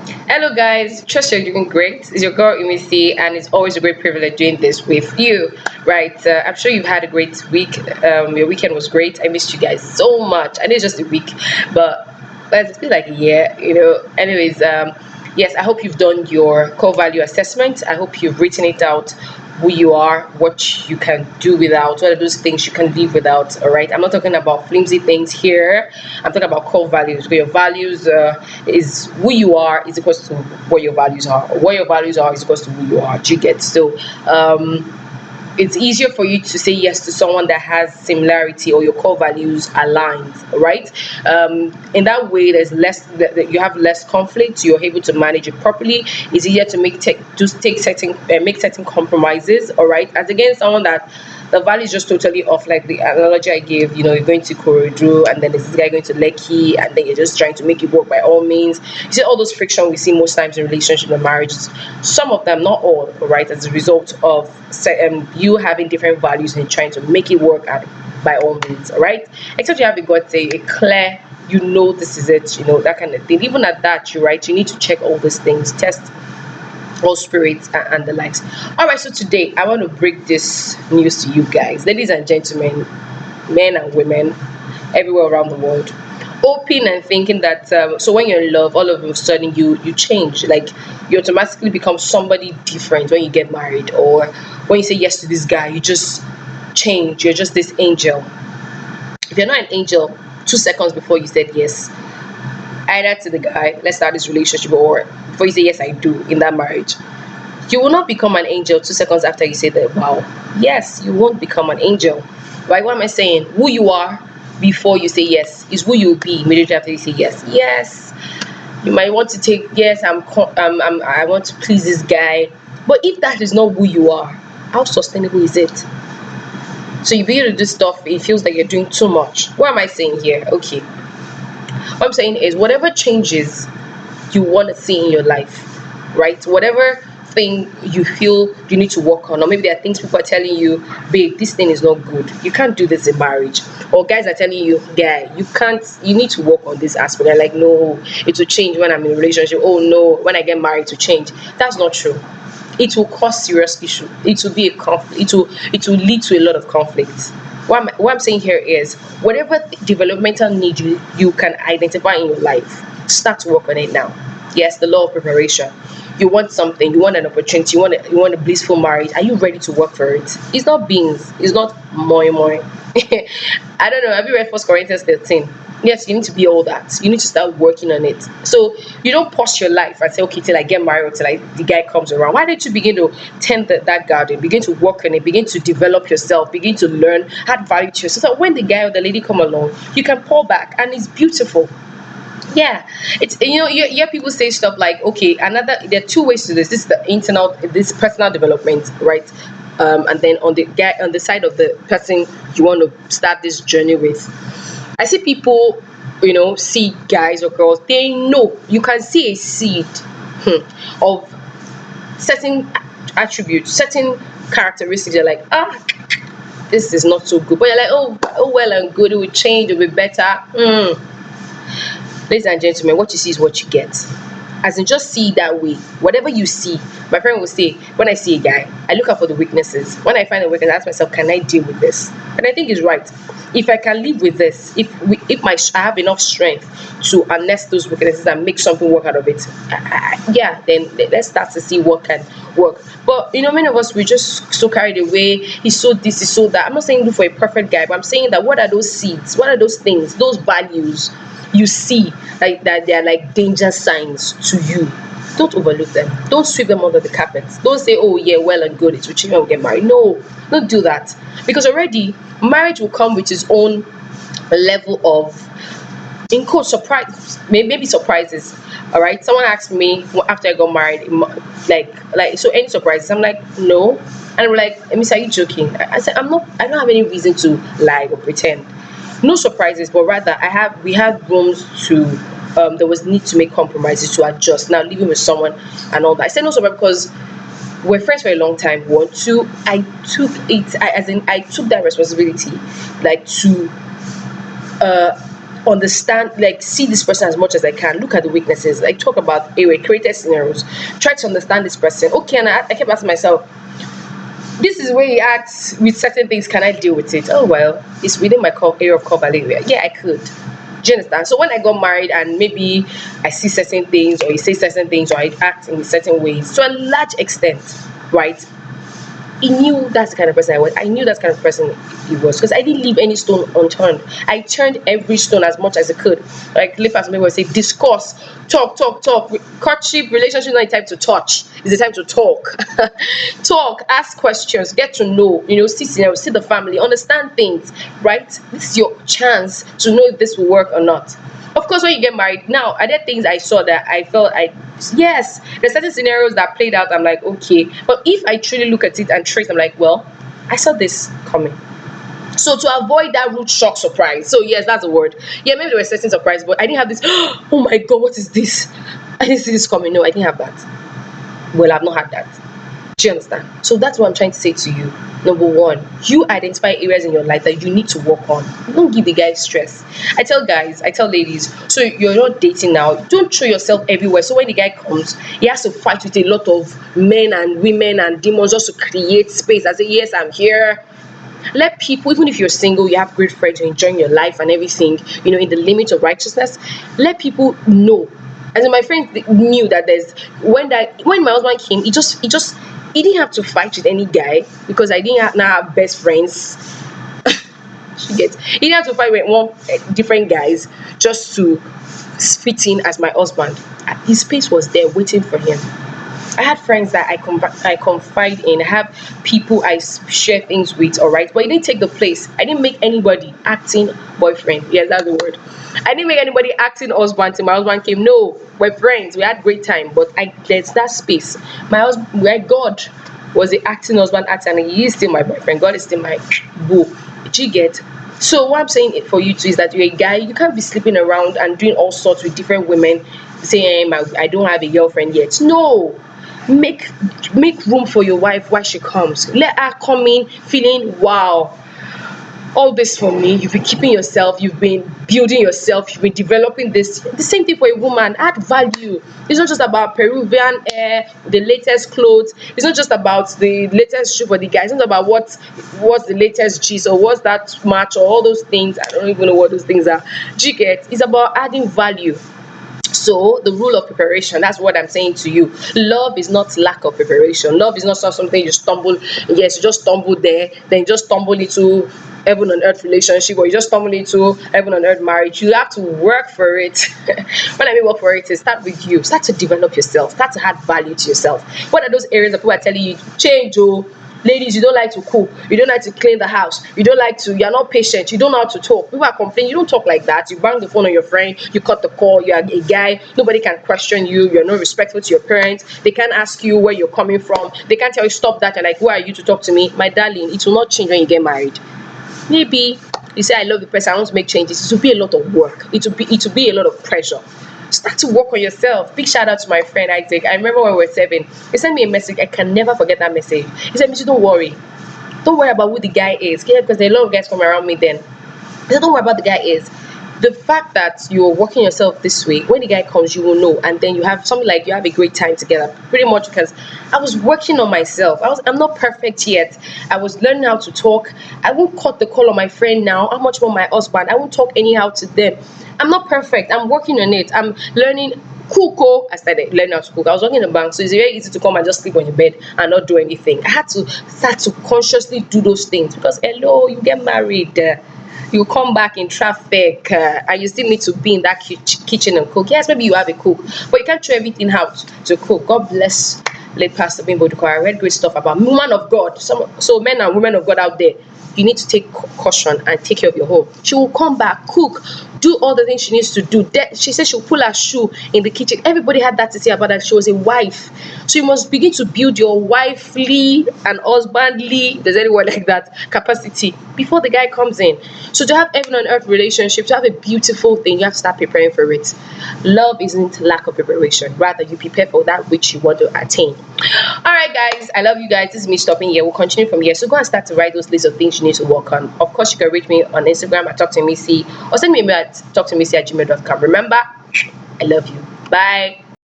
Hello, guys. Trust you're doing great. It's your girl Imisi, and it's always a great privilege doing this with you. Right? I'm sure you've had a great week. Your weekend was great. I missed you guys so much. I know it's just a week, but it's been like a year. Anyways, yes. I hope you've done your core value assessment. I hope you've written it out. Who you are, what you can do without, what are those things you can live without. All right. I'm not talking about flimsy things here. I'm talking about core values. Because your values is who you are is equals to what your values are. What your values are is equals to who you are. Do you get? So it's easier for you to say yes to someone that has similarity or your core values aligned, right? In that way, there's less that you have less conflict. You're able to manage it properly. It's easier to take certain make certain compromises, all right, as against someone that the value is just totally off. Like the analogy I gave, you're going to Korodu and then there's this guy going to Lekki, and then you're just trying to make it work by all means. You see all those friction we see most times in relationship and marriages. Some of them, not all, right, as a result of you having different values and trying to make it work at by all means, all right. Except you have got a clear, this is it, that kind of thing. Even at that, you right, you need to check all these things, test all spirits and the likes. All right, so today I want to break this news to you guys, ladies and gentlemen, men and women everywhere around the world. Hoping and thinking that so when you're in love, all of a sudden you change, like you automatically become somebody different when you get married, or when you say yes to this guy, you just change. You're just this angel. If you're not an angel, 2 seconds before you said yes, either to the guy, let's start this relationship, or before you say yes, I do in that marriage, you will not become an angel 2 seconds after you say that. Wow, yes, you won't become an angel. Right? What am I saying? Who you are before you say yes is who you'll be immediately after you say yes. Yes, you might want to take yes. I want to please this guy, but if that is not who you are, how sustainable is it? So you begin to do stuff. It feels like you're doing too much. What am I saying here? Okay, what I'm saying is whatever changes you want to see in your life, right? Whatever thing you feel you need to work on, or maybe there are things people are telling you, babe, this thing is not good. You can't do this in marriage. Or guys are telling you, guy, you can't, you need to work on this aspect. They're like, no, it will change when I'm in a relationship. Oh no, when I get married to change. That's not true. It will cause serious issue. It will be a conflict. It will lead to a lot of conflict. What I'm saying here is whatever developmental need you can identify in your life, start to work on it now. Yes, the law of preparation. You want something, you want an opportunity, you want a blissful marriage. Are you ready to work for it? It's not beans, it's not moi moi. I don't know. Have you read First Corinthians 13? Yes, you need to be all that. You need to start working on it. So you don't pause your life and say, okay, till I get married or till the guy comes around. Why don't you begin to tend that garden? Begin to work on it. Begin to develop yourself. Begin to learn, add value to yourself. So that when the guy or the lady come along, you can pour back, and it's beautiful. Yeah, it's you hear people say stuff like, okay, another, there are two ways to this. This is the internal, this personal development, right? And then on the guy, on the side of the person you want to start this journey with. I see people, see guys or girls, they know, you can see a seed of certain attributes, certain characteristics. They're like, this is not so good. But you're like, oh well and good, it will change, it will be better. Ladies and gentlemen, what you see is what you get. As in, just see it that way. Whatever you see, my friend will say, when I see a guy, I look out for the weaknesses. When I find a weakness, I ask myself, can I deal with this? And I think it's right. If I can live with this, I have enough strength to harness those weaknesses and make something work out of it, yeah, then let's start to see what can work. But many of us, we just so carried away. He's so this, he's so that. I'm not saying look for a perfect guy, but I'm saying that what are those seeds? What are those things? Those values you see, like that they are like danger signs to you. Don't overlook them. Don't sweep them under the carpet. Don't say, oh yeah, well and good, it's rich when we get married. No, don't do that. Because already marriage will come with its own level of, in quote, surprise, maybe surprises. All right, someone asked me after I got married, like, so any surprises? I'm like, no. And I'm like, Miss, are you joking? I said, I'm not. I don't have any reason to lie or pretend. No surprises, but rather we had rooms to, there was need to make compromises, to adjust. Now living with someone and all that. I said no surprise because we're friends for a long time. One, two, I took it, as in I took that responsibility, like to understand, like see this person as much as I can, look at the weaknesses, like talk about anyway created scenarios, try to understand this person. Okay, and I kept asking myself, this is where he acts with certain things, can I deal with it? Oh well, it's within my area of cover area. Yeah, I could. Do you understand? So when I got married and maybe I see certain things or he says certain things or I act in certain ways, to a large extent, right? He knew that's the kind of person I was. I knew that's the kind of person he was because I didn't leave any stone unturned. I turned every stone as much as I could. Like Lip as would say, discuss, talk, talk, talk. Courtship, relationship, not the time to touch. It's the time to talk. Talk, ask questions, get to know, see scenarios, see the family, understand things, right? This is your chance to know if this will work or not. Of course, when you get married, now are there things I saw that I felt yes, there's certain scenarios that played out. I'm like, okay, but if I truly look at it and trace, I'm like, well, I saw this coming. So to avoid that root shock surprise, so yes, that's a word. Yeah, maybe there were certain surprise, but I didn't have this. Oh my god, what is this? I didn't see this coming. No, I didn't have that. Well, I've not had that. Do you understand? So that's what I'm trying to say to you. Number one, you identify areas in your life that you need to work on. Don't give the guys stress. I tell guys, I tell ladies, so you're not dating now, don't throw yourself everywhere. So when the guy comes, he has to fight with a lot of men and women and demons just to create space. I say, yes, I'm here. Let people, even if you're single, you have great friends, you're enjoying your life and everything, in the limits of righteousness, let people know. As in my friend knew that there's when my husband came, he didn't have to fight with any guy because I didn't now have best friends. He didn't have to fight with one different guys just to fit in as my husband. His space was there waiting for him. I had friends that I confide in. I have people I share things with, all right? But it didn't take the place. I didn't make anybody acting boyfriend. Yes, that's the word. I didn't make anybody acting husband till my husband came. No, we're friends. We had great time. But there's that space. My husband, where God was the acting husband acting, and he is still my boyfriend. God is still my boo. Did you get? So what I'm saying for you too is that you're a guy. You can't be sleeping around and doing all sorts with different women, saying I don't have a girlfriend yet. No. Make room for your wife while she comes. Let her come in feeling wow, all this for me. You've been keeping yourself, you've been building yourself, you've been developing this. The same thing for a woman. Add value. It's not just about Peruvian hair, the latest clothes. It's not just about the latest shoe for the guys. It's not about what's the latest gist or what's that match or all those things. I don't even know what those things are. Do you get? It's about adding value. So the rule of preparation, that's what I'm saying to you. Love is not lack of preparation. Love is not something you stumble. Yes, you just stumble there, then you just stumble into heaven on earth relationship, or you just stumble into heaven on earth marriage. You have to work for it. When I mean work for it, is start with you. Start to develop yourself. Start to add value to yourself. What are those areas that people are telling you change? Oh, ladies, you don't like to cook, you don't like to clean the house, you're not patient, you don't know how to talk. People are complaining, you don't talk like that. You bang the phone on your friend, you cut the call, you're a guy, nobody can question you, you're not respectful to your parents, they can't ask you where you're coming from, they can't tell you stop that. You're like, who are you to talk to me? My darling, it will not change when you get married. Maybe you say I love the person, I want to make changes. It will be a lot of work, it will be a lot of pressure. Start to work on yourself. Big shout out to my friend Isaac. I remember when we were 7, he sent me a message. I can never forget that message. He said, Missy, don't worry about who the guy is. Yeah, because there are a lot of guys come around me then. He said, don't worry about the guy is. The fact that you're working yourself this way, when the guy comes, you will know, and then you have something like you have a great time together. Pretty much because I was working on myself. I'm not perfect yet. I was learning how to talk. I won't cut the call on my friend now. How much more my husband? I won't talk anyhow to them. I'm not perfect. I'm working on it. I'm learning. Cook. I started learning how to cook. I was working in a bank, so it's very easy to come and just sleep on your bed and not do anything. I had to start to consciously do those things because hello, you get married. You come back in traffic and you still need to be in that kitchen and cook. Yes, maybe you have a cook, but you can't throw everything out to cook. God bless late Pastor Bimbo Duko. I read great stuff about woman of God. So men and women of God out there, you need to take caution and take care of your home. She will come back, cook, do all the things she needs to do. She said she'll pull her shoe in the kitchen. Everybody had that to say about her. She was a wife. So you must begin to build your wifely and husbandly, there's anyone like that, capacity before the guy comes in. So to have heaven and earth relationship, to have a beautiful thing, you have to start preparing for it. Love isn't lack of preparation. Rather, you prepare for that which you want to attain. All right, guys. I love you guys. This is me stopping here. We'll continue from here. So go and start to write those lists of things you continue to work on. Of course, you can reach me on Instagram at talk to missy, or send me a mail at talk to missy@gmail.com. Remember, I love you. Bye.